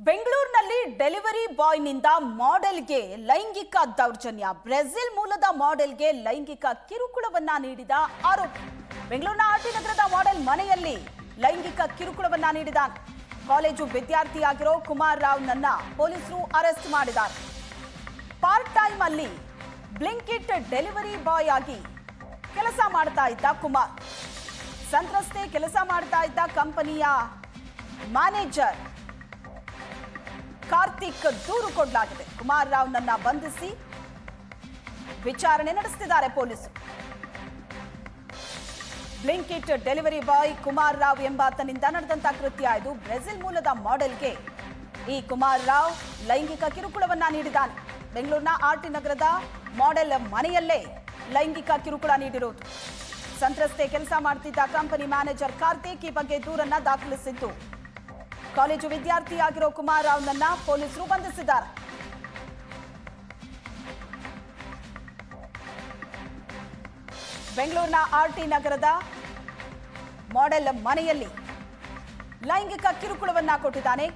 ಬೆಂಗಳೂರಿನಲ್ಲಿ ಡೆಲಿವರಿ ಬಾಯ್ನಿಂದ ಮಾಡೆಲ್ಗೆ ಲೈಂಗಿಕ ದೌರ್ಜನ್ಯ. ಬ್ರೆಜಿಲ್ ಮೂಲದ ಮಾಡೆಲ್ಗೆ ಲೈಂಗಿಕ ಕಿರುಕುಳವನ್ನ ನೀಡಿದ ಆರೋಪಿ. ಬೆಂಗಳೂರಿನ ಆರ್ಟಿ ನಗರದ ಮಾಡೆಲ್ ಮನೆಯಲ್ಲಿ ಲೈಂಗಿಕ ಕಿರುಕುಳವನ್ನ ನೀಡಿದ ಕಾಲೇಜು ವಿದ್ಯಾರ್ಥಿಯಾಗಿರೋ ಕುಮಾರ್ ರಾವ್ನನ್ನ ಪೊಲೀಸರು ಅರೆಸ್ಟ್ ಮಾಡಿದ್ದಾರೆ. ಪಾರ್ಟ್ ಟೈಮ್ ಅಲ್ಲಿ ಬ್ಲಿಂಕಿಟ್ ಡೆಲಿವರಿ ಬಾಯ್ ಆಗಿ ಕೆಲಸ ಮಾಡ್ತಾ ಇದ್ದ ಕುಮಾರ್, ಸಂತ್ರಸ್ತೆ ಕೆಲಸ ಮಾಡ್ತಾ ಇದ್ದ ಕಂಪನಿಯ ಮ್ಯಾನೇಜರ್ ಕಾರ್ತಿಕ್ ದೂರು ಕೊಡಲಾಗಿದೆ. ಕುಮಾರ್ ರಾವ್ನನ್ನ ಬಂಧಿಸಿ ವಿಚಾರಣೆ ನಡೆಸುತ್ತಿದ್ದಾರೆ ಪೊಲೀಸರು. ಬ್ಲಿಂಕಿಟ್ ಡೆಲಿವರಿ ಬಾಯ್ ಕುಮಾರ್ ರಾವ್ ಎಂಬಾತನಿಂದ ನಡೆದಂತ ಕೃತ್ಯ ಇದು. ಬ್ರೆಜಿಲ್ ಮೂಲದ ಮಾಡೆಲ್ಗೆ ಈ ಕುಮಾರ್ ರಾವ್ ಲೈಂಗಿಕ ಕಿರುಕುಳವನ್ನ ನೀಡಿದ್ದಾನೆ. ಬೆಂಗಳೂರಿನ ಆರ್ಟಿ ನಗರದ ಮಾಡೆಲ್ ಮನೆಯಲ್ಲೇ ಲೈಂಗಿಕ ಕಿರುಕುಳ ನೀಡಿರುವುದು. ಸಂತ್ರಸ್ತೆ ಕೆಲಸ ಮಾಡ್ತಿದ್ದ ಕಂಪನಿ ಮ್ಯಾನೇಜರ್ ಕಾರ್ತಿಕ್ ಈ ಬಗ್ಗೆ ದೂರನ್ನ ದಾಖಲಿಸಿದ್ದು, ಕಾಲೇಜು ವಿದ್ಯಾರ್ಥಿಯಾಗಿರೋ ಕುಮಾರ್ ರಾವ್ನನ್ನ ಪೊಲೀಸರು ಬಂಧಿಸಿದ್ದಾರೆ. ಬೆಂಗಳೂರಿನ ಆರ್ಟಿ ನಗರದ ಮಾಡೆಲ್ ಮನೆಯಲ್ಲಿ ಲೈಂಗಿಕ ಕಿರುಕುಳವನ್ನ ಕೊಟ್ಟಿದ್ದಾನೆ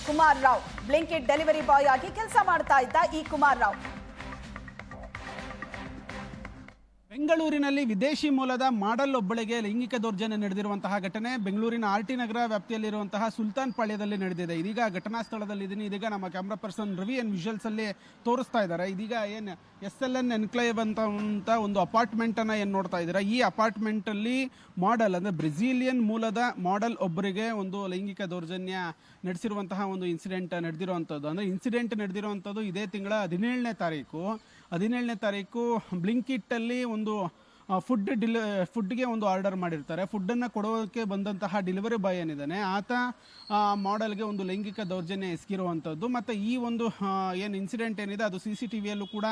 ಕುಮಾರ್ ರಾವ್. ಬ್ಲಿಂಕಿಟ್ ಡೆಲಿವರಿ ಬಾಯ್ ಆಗಿ ಕೆಲಸ ಮಾಡ್ತಾ ಇದ್ದ ಈ ಕುಮಾರ್ ರಾವ್ ಬೆಂಗಳೂರಿನಲ್ಲಿ ವಿದೇಶಿ ಮೂಲದ ಮಾಡೆಲ್ ಒಬ್ಬಳಿಗೆ ಲೈಂಗಿಕ ದೌರ್ಜನ್ಯ ನಡೆದಿರುವಂತಹ ಘಟನೆ ಬೆಂಗಳೂರಿನ ಆರ್ಟಿ ನಗರ ವ್ಯಾಪ್ತಿಯಲ್ಲಿರುವಂತಹ ಸುಲ್ತಾನ್ ಪಾಳ್ಯದಲ್ಲಿ ನಡೆದಿದೆ. ಇದೀಗ ಘಟನಾ ಸ್ಥಳದಲ್ಲಿದ್ದೀನಿ. ಇದೀಗ ನಮ್ಮ ಕ್ಯಾಮ್ರಾ ಪರ್ಸನ್ ರವಿ ವಿಜುವಲ್ಸ್ ಅಲ್ಲಿ ತೋರಿಸ್ತಾ ಇದ್ದಾರೆ. ಇದೀಗ ಏನು SLN ಎನ್ಕ್ಲೇವ್ ಅಂತ ಒಂದು ಅಪಾರ್ಟ್ಮೆಂಟ್ ಅನ್ನ ಏನು ನೋಡ್ತಾ ಇದ್ದೀರಾ, ಈ ಅಪಾರ್ಟ್ಮೆಂಟ್ ಅಲ್ಲಿ ಮಾಡೆಲ್ ಅಂದ್ರೆ ಬ್ರೆಜಿಲಿಯನ್ ಮೂಲದ ಮಾಡೆಲ್ ಒಬ್ಬರಿಗೆ ಒಂದು ಲೈಂಗಿಕ ದೌರ್ಜನ್ಯ ನಡೆಸಿರುವಂತಹ ಒಂದು ಇನ್ಸಿಡೆಂಟ್ ನಡೆದಿರುವಂಥದ್ದು. ಅಂದ್ರೆ ಇನ್ಸಿಡೆಂಟ್ ನಡೆದಿರುವಂಥದ್ದು ಇದೇ ತಿಂಗಳ 17ನೇ ತಾರೀಕು ಬ್ಲಿಂಕಿಟ್ ಅಲ್ಲಿ ಒಂದು ಫುಡ್ಗೆ ಒಂದು ಆರ್ಡರ್ ಮಾಡಿರ್ತಾರೆ. ಫುಡ್ಡನ್ನು ಕೊಡೋಕ್ಕೆ ಬಂದಂತಹ ಡೆಲಿವರಿ ಬಾಯ್ ಏನಿದ್ದಾನೆ ಆತ ಮಾಡೆಲ್ಗೆ ಒಂದು ಲೈಂಗಿಕ ದೌರ್ಜನ್ಯ ಎಸಗಿರುವಂಥದ್ದು. ಮತ್ತು ಈ ಒಂದು ಏನು ಇನ್ಸಿಡೆಂಟ್ ಏನಿದೆ ಅದು CCTVಯಲ್ಲೂ ಕೂಡ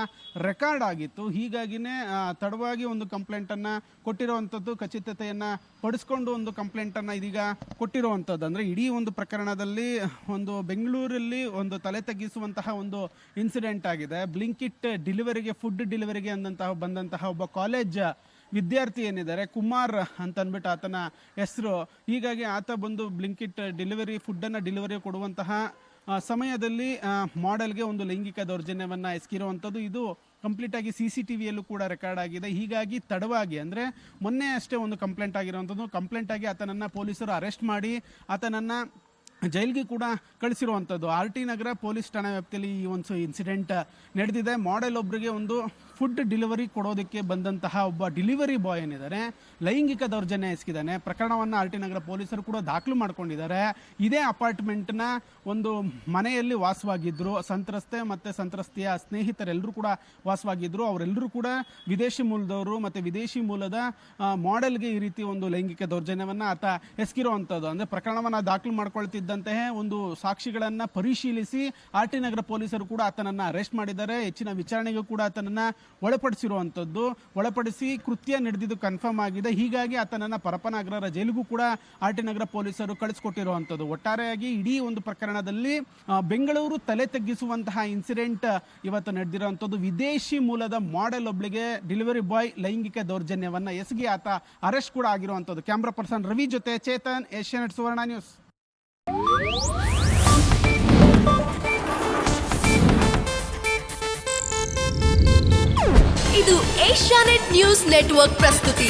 ರೆಕಾರ್ಡ್ ಆಗಿತ್ತು. ಹೀಗಾಗಿನೇ ತಡವಾಗಿ ಒಂದು ಕಂಪ್ಲೇಂಟನ್ನು ಕೊಟ್ಟಿರುವಂಥದ್ದು, ಖಚಿತತೆಯನ್ನು ಪಡಿಸ್ಕೊಂಡು ಒಂದು ಕಂಪ್ಲೇಂಟನ್ನು ಇದೀಗ ಕೊಟ್ಟಿರುವಂಥದ್ದು. ಅಂದರೆ ಇಡೀ ಒಂದು ಪ್ರಕರಣದಲ್ಲಿ ಒಂದು ಬೆಂಗಳೂರಲ್ಲಿ ಒಂದು ತಲೆ ತಗ್ಗಿಸುವಂತಹ ಒಂದು ಇನ್ಸಿಡೆಂಟ್ ಆಗಿದೆ. ಬ್ಲಿಂಕಿಟ್ ಡೆಲಿವರಿಗೆ ಫುಡ್ ಡೆಲಿವರಿಗೆ ಬಂದಂತಹ ಒಬ್ಬ ಕಾಲೇಜ್ ವಿದ್ಯಾರ್ಥಿ ಏನಿದ್ದಾರೆ ಕುಮಾರ್ ಅಂತ ಅಂದ್ಬಿಟ್ಟು ಆತನ ಹೆಸರು. ಹೀಗಾಗಿ ಆತ ಬಂದು ಬ್ಲಿಂಕಿಟ್ ಫುಡ್ಡನ್ನು ಡೆಲಿವರಿ ಕೊಡುವಂತಹ ಸಮಯದಲ್ಲಿ ಮಾಡೆಲ್ಗೆ ಒಂದು ಲೈಂಗಿಕ ದೌರ್ಜನ್ಯವನ್ನು ಎಸಗಿರುವಂಥದ್ದು. ಇದು ಕಂಪ್ಲೀಟ್ ಆಗಿ CCTVಯಲ್ಲೂ ಕೂಡ ರೆಕಾರ್ಡ್ ಆಗಿದೆ. ಹೀಗಾಗಿ ತಡವಾಗಿ ಅಂದರೆ ಮೊನ್ನೆ ಅಷ್ಟೇ ಒಂದು ಕಂಪ್ಲೇಂಟ್ ಆಗಿರುವಂಥದ್ದು. ಕಂಪ್ಲೇಂಟ್ ಆಗಿ ಆತನನ್ನು ಪೊಲೀಸರು ಅರೆಸ್ಟ್ ಮಾಡಿ ಆತನನ್ನು ಜೈಲ್ಗೆ ಕೂಡ ಕಳಿಸಿರುವಂಥದ್ದು. ಆರ್ಟಿ ನಗರ ಪೊಲೀಸ್ ಠಾಣಾ ವ್ಯಾಪ್ತಿಯಲ್ಲಿ ಈ ಒಂದು ಇನ್ಸಿಡೆಂಟ್ ನಡೆದಿದೆ. ಮಾಡೆಲ್ ಒಬ್ಬರಿಗೆ ಒಂದು ಫುಡ್ ಡೆಲಿವರಿ ಕೊಡೋದಕ್ಕೆ ಬಂದಂತಹ ಒಬ್ಬ ಡೆಲಿವರಿ ಬಾಯ್ ಏನಿದ್ದಾರೆ ಲೈಂಗಿಕ ದೌರ್ಜನ್ಯ ಎಸಗಿದ್ದಾನೆ. ಪ್ರಕರಣವನ್ನು ಆರ್ಟಿ ನಗರ ಪೊಲೀಸರು ಕೂಡ ದಾಖಲು ಮಾಡ್ಕೊಂಡಿದ್ದಾರೆ. ಇದೇ ಅಪಾರ್ಟ್ಮೆಂಟ್ನ ಒಂದು ಮನೆಯಲ್ಲಿ ವಾಸವಾಗಿದ್ದರು ಸಂತ್ರಸ್ತೆ ಮತ್ತು ಸಂತ್ರಸ್ತೆಯ ಸ್ನೇಹಿತರೆಲ್ಲರೂ ಕೂಡ ವಾಸವಾಗಿದ್ದರು. ಅವರೆಲ್ಲರೂ ಕೂಡ ವಿದೇಶಿ ಮೂಲದವರು ಮತ್ತು ವಿದೇಶಿ ಮೂಲದ ಮಾಡೆಲ್ಗೆ ಈ ರೀತಿ ಒಂದು ಲೈಂಗಿಕ ದೌರ್ಜನ್ಯವನ್ನು ಆತ ಎಸಗಿರುವಂಥದ್ದು. ಅಂದರೆ ಪ್ರಕರಣವನ್ನು ದಾಖಲು ಮಾಡ್ಕೊಳ್ತಿದ್ದಂತಹ ಒಂದು ಸಾಕ್ಷಿಗಳನ್ನು ಪರಿಶೀಲಿಸಿ ಆರ್ಟಿ ನಗರ ಪೊಲೀಸರು ಕೂಡ ಆತನನ್ನು ಅರೆಸ್ಟ್ ಮಾಡಿದ್ದಾರೆ. ಹೆಚ್ಚಿನ ವಿಚಾರಣೆಗೂ ಕೂಡ ಆತನನ್ನು ಒಳಪಡಿಸಿ ಕೃತ್ಯ ನಡೆದಿದ್ದು ಕನ್ಫರ್ಮ್ ಆಗಿದೆ. ಹೀಗಾಗಿ ಆತನನ್ನು ಪರಪ್ಪನಗರ ಜೈಲಿಗೂ ಕೂಡ ಆರ್ಟಿ ನಗರ ಪೊಲೀಸರು ಕಳಿಸಿಕೊಟ್ಟಿರುವಂಥದ್ದು. ಒಟ್ಟಾರೆಯಾಗಿ ಇಡೀ ಒಂದು ಪ್ರಕರಣದಲ್ಲಿ ಬೆಂಗಳೂರು ತಲೆ ತಗ್ಗಿಸುವಂತಹ ಇನ್ಸಿಡೆಂಟ್ ಇವತ್ತು ನಡೆದಿರುವಂಥದ್ದು. ವಿದೇಶಿ ಮೂಲದ ಮಾಡೆಲ್ ಒಬ್ಬಳಿಗೆ ಡೆಲಿವರಿ ಬಾಯ್ ಲೈಂಗಿಕ ದೌರ್ಜನ್ಯವನ್ನ ಎಸಗಿ ಆತ ಅರೆಸ್ಟ್ ಕೂಡ ಆಗಿರುವಂಥದ್ದು. ಕ್ಯಾಮ್ರಾ ಪರ್ಸನ್ ರವಿ ಜೊತೆ ಚೇತನ್, ಏಷ್ಯಾನೆಟ್ ಸುವರ್ಣ ನ್ಯೂಸ್. ಇದು ಏಷ್ಯಾನೆಟ್ ನ್ಯೂಸ್ ನೆಟ್ವರ್ಕ್ ಪ್ರಸ್ತುತಿ.